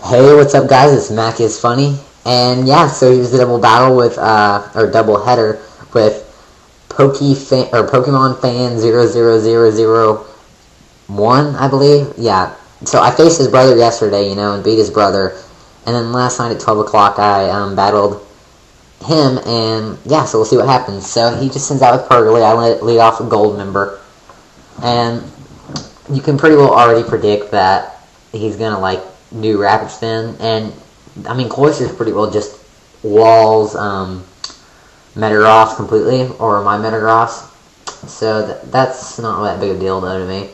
Hey, what's up, guys? It's Macisfunny, and yeah, so here's the double battle with, or double header with Pokemonfan00001, I believe. Yeah. So I faced his brother yesterday, and beat his brother, and then last night at 12 o'clock I battled him, and yeah, so we'll see what happens. So he just sends out with Pergly. I lead off with Gold Member, and you can pretty well already predict that he's gonna do Rapid Spin, and I mean Cloyster's pretty well just walls Metagross completely, or my Metagross, so that's not that big a deal though to me.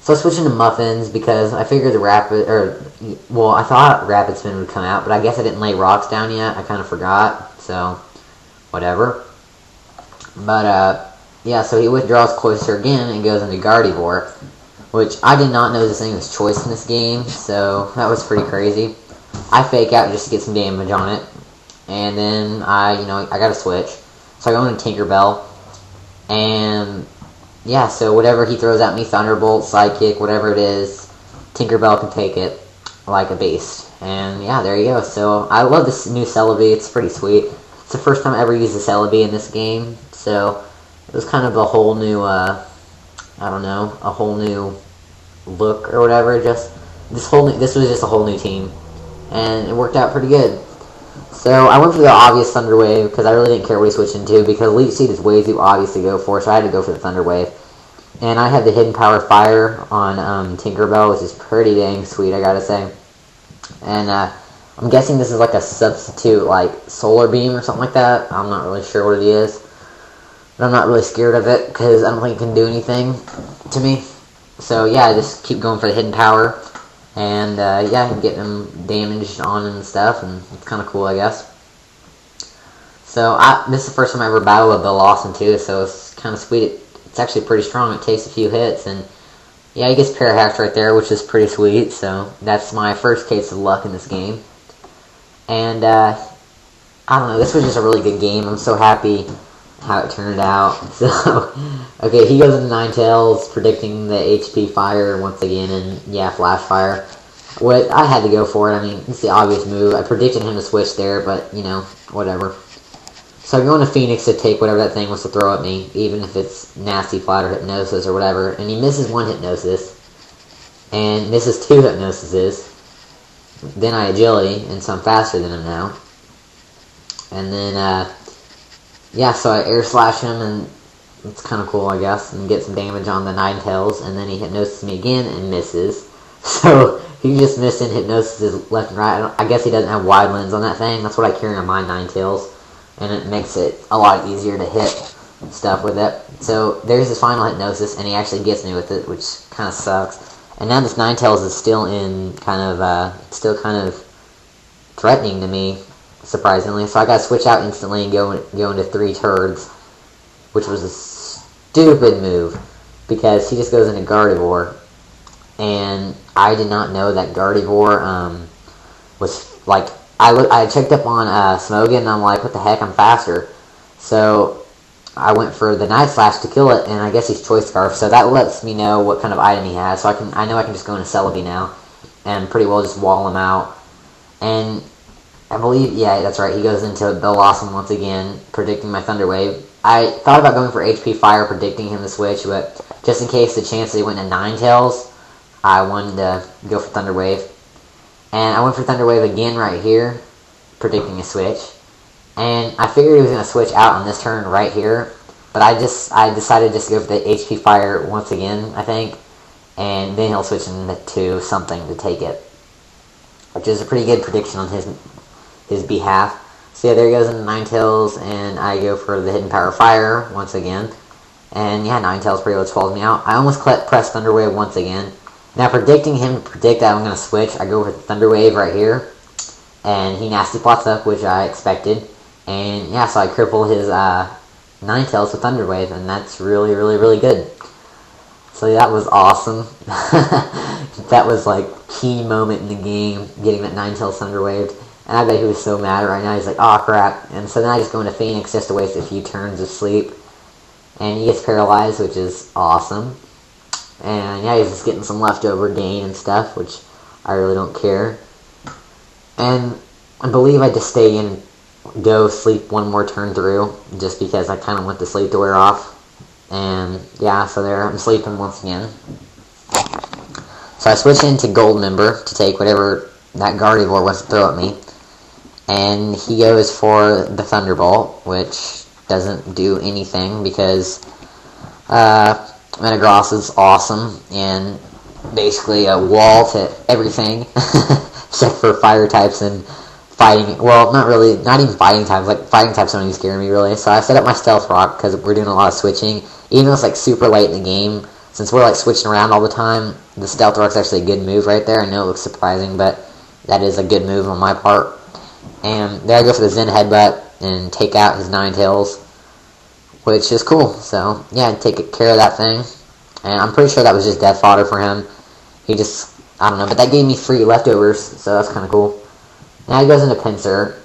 So I switched into Muffins because I figured I thought Rapid Spin would come out, but I guess I didn't lay rocks down yet. I kind of forgot, so whatever. But yeah, so he withdraws Cloyster again and goes into Gardevoir, which I did not know this thing was choice in this game, so that was pretty crazy. I fake out just to get some damage on it, and then I got to switch. So I go into Tinkerbell, and yeah, so whatever he throws at me, Thunderbolt, Psychic, whatever it is, Tinkerbell can take it like a beast. And yeah, there you go. So I love this new Celebi. It's pretty sweet. It's the first time I ever used a Celebi in this game, so it was kind of a whole new, a whole new look or whatever. This was just a whole new team, and it worked out pretty good. So I went for the obvious Thunder Wave because I really didn't care what he switched into, because Leech Seed is way too obvious to go for, so I had to go for the Thunder Wave. And I had the Hidden Power Fire on Tinkerbell, which is pretty dang sweet, I gotta say. And I'm guessing this is like a substitute, like Solar Beam or something like that. I'm not really sure what it is, but I'm not really scared of it because I don't think it can do anything to me. So yeah, I just keep going for the Hidden Power, and yeah, I can get them damaged on and stuff, and it's kind of cool, I guess. So this is the first time I ever battled a Bill Lawson too, so it's kind of sweet. It's actually pretty strong. It takes a few hits, and yeah, he gets Parahacked right there, which is pretty sweet. So that's my first case of luck in this game. And I don't know, this was just a really good game. I'm so happy how it turned out. So okay, he goes into Ninetales, predicting the HP Fire once again, and yeah, Flash Fire. What I had to go for it. I mean, it's the obvious move. I predicted him to switch there, but whatever. So I go into Phoenix to take whatever that thing wants to throw at me, even if it's Nasty Flat or Hypnosis or whatever. And he misses one Hypnosis, and misses two Hypnosises. Then I Agility, and so I'm faster than him now. And then, yeah, so I Air Slash him, and it's kind of cool, I guess, and get some damage on the Ninetales. And then he Hypnoses me again and misses. So he's just missing Hypnosis left and right. I guess he doesn't have Wide Lens on that thing. That's what I carry on my Ninetales, and it makes it a lot easier to hit stuff with it. So there's his final Hypnosis, and he actually gets me with it, which kind of sucks. And now this Ninetales is still kind of threatening to me, surprisingly. So I gotta switch out instantly and go into 3 Turds, which was a stupid move, because he just goes into Gardevoir, and I did not know that Gardevoir was like, I checked up on Smogon, and I'm like, what the heck, I'm faster. So I went for the Night Slash to kill it, and I guess he's Choice Scarf, so that lets me know what kind of item he has. So I know I can just go into Celebi now, and pretty well just wall him out. And I believe, yeah, that's right, he goes into Bill Lawson once again, predicting my Thunder Wave. I thought about going for HP Fire, predicting him to switch, but just in case the chance that he went into Ninetales, I wanted to go for Thunder Wave. And I went for Thunder Wave again right here, predicting a switch. And I figured he was going to switch out on this turn right here, but I decided just to go for the HP Fire once again, I think, and then he'll switch into something to take it, which is a pretty good prediction on his behalf. So yeah, there he goes into Ninetales, and I go for the Hidden Power Fire once again, and yeah, Ninetales pretty much falls me out. I almost pressed Thunder Wave once again. Now predicting him to predict that I'm going to switch, I go for the Thunder Wave right here, and he Nasty Plots up, which I expected. And yeah, so I cripple his Ninetales with Thunder Wave, and that's really, really, really good. So that was awesome. That was like key moment in the game, getting that Ninetales Thunder Wave. And I bet he was so mad right now. He's like, oh crap. And so then I just go into Phoenix just to waste a few turns of sleep. And he gets paralyzed, which is awesome. And yeah, he's just getting some leftover gain and stuff, which I really don't care. And I believe I just stay and go sleep one more turn through, just because I kind of want the sleep to wear off. And yeah, so there, I'm sleeping once again. So I switch into Gold Member to take whatever that Gardevoir wants to throw at me. And he goes for the Thunderbolt, which doesn't do anything because Metagross is awesome and basically a wall to everything except for fire types and fighting. Well, not even fighting types. Like, fighting types don't even scare me really. So I set up my Stealth Rock because we're doing a lot of switching. Even though it's like super late in the game, since we're like switching around all the time, the Stealth Rock's actually a good move right there. I know it looks surprising, but that is a good move on my part. And there I go for the Zen Headbutt and take out his Ninetales, which is cool. So yeah, take care of that thing. And I'm pretty sure that was just death fodder for him. He just, I don't know, but that gave me free leftovers, so that's kind of cool. Now he goes into Pinsir,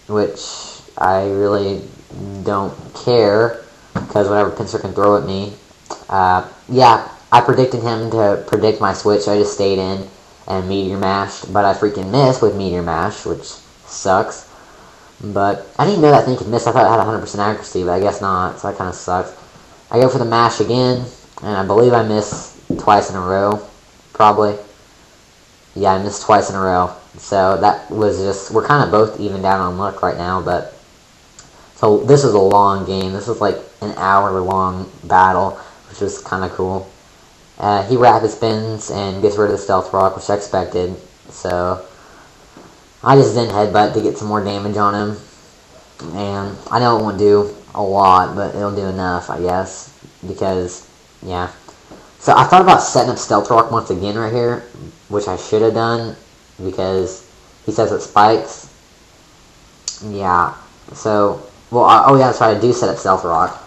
which I really don't care, because whatever Pinsir can throw at me. Yeah, I predicted him to predict my switch, so I just stayed in and Meteor Mashed, but I freaking missed with Meteor Mash, which sucks. But I didn't know that thing could miss. I thought it had 100% accuracy, but I guess not, so that kind of sucks. I go for the Mash again, and I believe I missed twice in a row, probably. Yeah, I missed twice in a row. So that was just, we're kind of both even down on luck right now, but so this is a long game. This is like an hour-long battle, which was kind of cool. He rapid spins and gets rid of the Stealth Rock, which I expected. So I just Zen Headbutt to get some more damage on him. And I know it won't do a lot, but it'll do enough, I guess. Because, yeah. So I thought about setting up Stealth Rock once again right here, which I should have done, because he says it spikes. Yeah. So, well, oh yeah, that's right, I do set up Stealth Rock.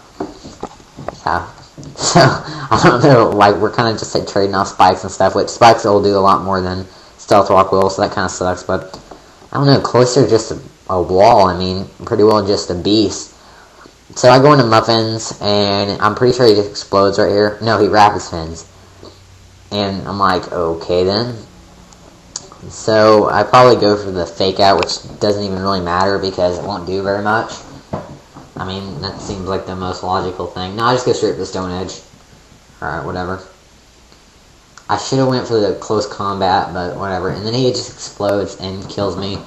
Yeah. So, I don't know, like, we're kind of just like trading off spikes and stuff, which spikes will do a lot more than Stealth Rock will, so that kind of sucks, but I don't know, Cloyster's just a wall. I mean, pretty well just a beast. So I go into Muffins, and I'm pretty sure he just explodes right here. No, he rapid spins. And I'm like, okay then. So I probably go for the Fake Out, which doesn't even really matter because it won't do very much. I mean, that seems like the most logical thing. No, I just go straight for the Stone Edge. Alright, whatever. I should have went for the Close Combat, but whatever. And then he just explodes and kills me.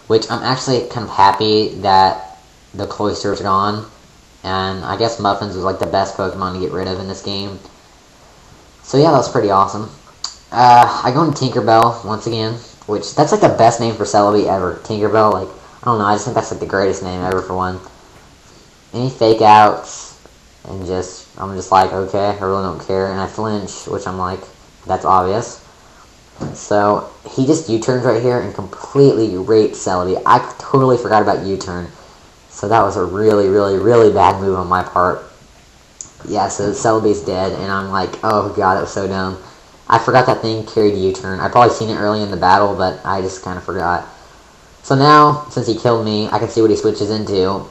Which I'm actually kind of happy that the Cloyster's gone. And I guess Muffins was like the best Pokemon to get rid of in this game. So yeah, that was pretty awesome. I go into Tinkerbell once again, which that's like the best name for Celebi ever. Tinkerbell, like, I don't know, I just think that's like the greatest name ever for one. Any Fake Outs, and I'm just like, okay, I really don't care. And I flinch, which I'm like, that's obvious. So he just U-turns right here and completely rapes Celebi. I totally forgot about U-turn. So that was a really, really, really bad move on my part. Yeah, so Celebi's dead, and I'm like, oh god, that was so dumb. I forgot that thing carried U-turn. I probably seen it early in the battle, but I just kind of forgot. So now, since he killed me, I can see what he switches into.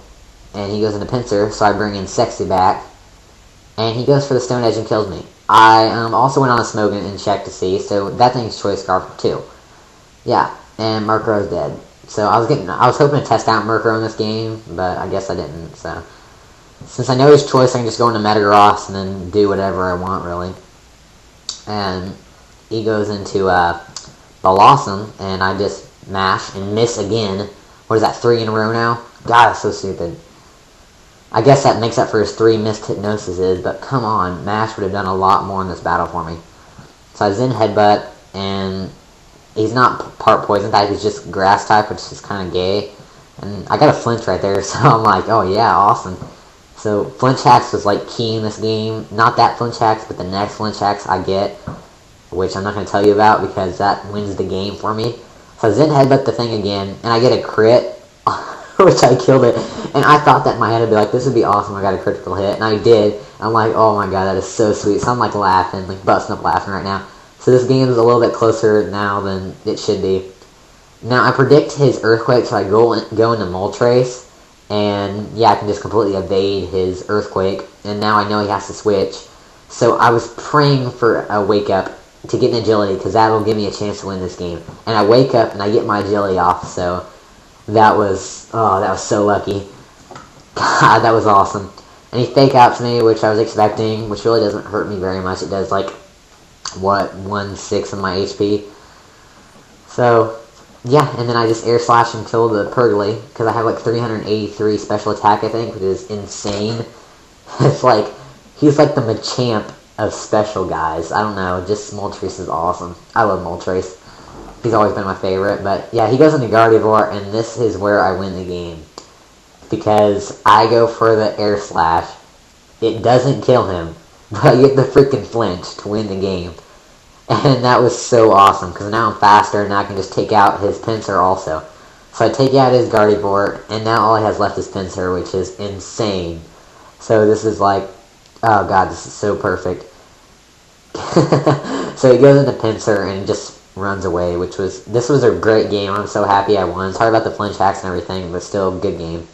And he goes into Pinsir, so I bring in Sexy back. And he goes for the Stone Edge and kills me. I also went on a Smogon and checked to see, so that thing's Choice Scarf too. Yeah, and Murkrow's dead. So I was hoping to test out Murkrow in this game, but I guess I didn't. So since I know his choice, I can just go into Metagross and then do whatever I want, really. And he goes into Blossom, and I just mash and miss again. What is that, 3 in a row now? God, that's so stupid. I guess that makes up for his 3 missed Hypnosises, but come on, Mash would have done a lot more in this battle for me. So I Zen Headbutt, and he's not part Poison type, he's just Grass type, which is kind of gay. And I got a Flinch right there, so I'm like, oh yeah, awesome. So Flinch Hacks was like key in this game. Not that Flinch Hacks, but the next Flinch Hacks I get, which I'm not going to tell you about because that wins the game for me. So I Zen Headbutt the thing again, and I get a crit, which I killed it. And I thought that in my head I'd be like, this would be awesome, I got a critical hit, and I did. I'm like, oh my god, that is so sweet. So I'm like laughing, like busting up laughing right now. So this game is a little bit closer now than it should be. Now I predict his Earthquake, so I go into Moltres, and yeah, I can just completely evade his Earthquake, and now I know he has to switch. So I was praying for a Wake Up, to get an agility, because that'll give me a chance to win this game. And I wake up and I get my agility off, so that was so lucky. God, that was awesome. And he fake outs me, which I was expecting, which really doesn't hurt me very much. It does like, what, 1/6 of my HP. So, yeah, and then I just air slash and kill the Purgly, because I have like 383 special attack, I think, which is insane. It's like, he's like the Machamp of special guys. I don't know, just Moltres is awesome. I love Moltres. He's always been my favorite, but yeah, he goes into Gardevoir, and this is where I win the game. Because I go for the air slash. It doesn't kill him, but I get the freaking flinch to win the game. And that was so awesome, because now I'm faster, and now I can just take out his Pinsir also. So I take out his Gardevoir, and now all he has left is Pinsir, which is insane. So this is like, oh god, this is so perfect. So he goes into Pinsir and just runs away, this was a great game. I'm so happy I won. Sorry about the flinch hacks and everything, but still, good game.